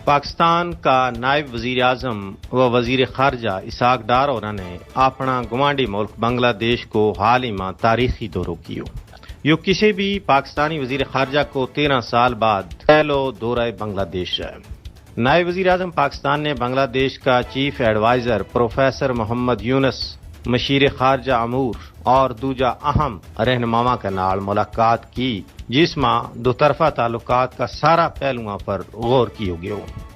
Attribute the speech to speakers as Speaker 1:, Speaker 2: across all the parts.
Speaker 1: پاکستان کا نائب وزیر اعظم و وزیر خارجہ اسحاق ڈار اور نے اپنا گوانڈی ملک بنگلہ دیش کو حال ہی میں تاریخی دوروں کیو یہ کسی بھی پاکستانی وزیر خارجہ کو 13 سال بعد پہلو دورہ بنگلہ دیش ہے۔ نائب وزیر اعظم پاکستان نے بنگلہ دیش کا چیف ایڈوائزر پروفیسر محمد یونس، مشیر خارجہ امور اور دوجا اہم رہنما کے نال ملاقات کی، جس میں دو طرفہ تعلقات کا سارا پہلوؤں پر غور کیو گیا،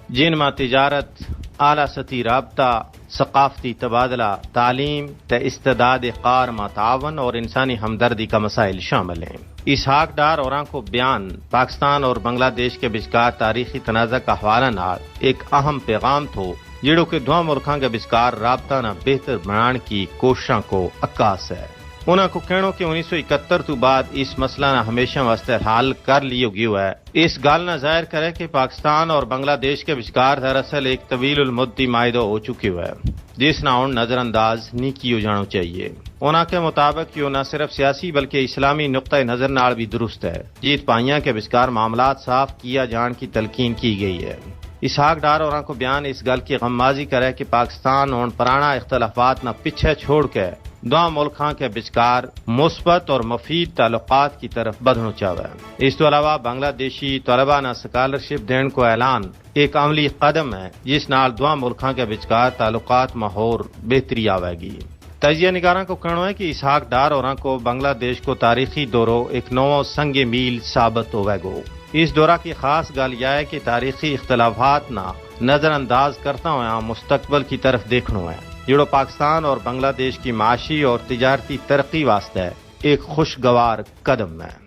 Speaker 1: جن میں تجارت، اعلیٰ سطحی رابطہ، ثقافتی تبادلہ، تعلیم، استعداد کار میں تعاون اور انسانی ہمدردی کا مسائل شامل ہیں۔ اسحاق ڈار اور کو بیان پاکستان اور بنگلہ دیش کے بچکار تاریخی تنازع کا حوالہ نال ایک اہم پیغام تھو، جڑوں کے دو ملکوں کے بچکار رابطہ نہ بہتر بنانے کی کوششوں کو عکاس ہے۔ انہوں کو کہنا کہ 1971 تو بعد اس مسئلہ نہ ہمیشہ واسطے حل کر لیو گیو ہے۔ اس گال نہ ظاہر کرے کہ پاکستان اور بنگلہ دیش کے بچکار دراصل ایک طویل المدتی معاہدہ ہو چکی ہے، جس نہ ان نظر انداز نہیں کیو جانا چاہیے۔ انہوں کے مطابق یہ نہ صرف سیاسی بلکہ اسلامی نقطۂ نظر نال بھی درست ہے، جیت پائیاں کے بچکار معاملات صاف کیا جان کی تلقین کی گئی ہے۔ اسحاق ڈار اور کو بیان اس گل کی غمازی کرے کہ پاکستان ان پرانا اختلافات نہ پیچھے چھوڑ کے دو ملکوں کے بچکار مثبت اور مفید تعلقات کی طرف بڑھنا چاہتا ہے۔ اس کے علاوہ بنگلہ دیشی طلباء نہ اسکالرشپ دین کو اعلان ایک عملی قدم ہے، جس نال دو ملکوں کے بچکار تعلقات میں اور بہتری آئے گی۔ تجزیہ نگاراں کو کہنا ہے کہ اسحاق ڈار اور کو بنگلہ دیش کو تاریخی دوروں ایک نو سنگ میل ثابت ہوئے گو۔ اس دورہ کی خاص گل یہ ہے کہ تاریخی اختلافات نہ نظر انداز کرتا ہوا مستقبل کی طرف دیکھنا ہے، جڑو پاکستان اور بنگلہ دیش کی معاشی اور تجارتی ترقی واسطے ایک خوشگوار قدم ہے۔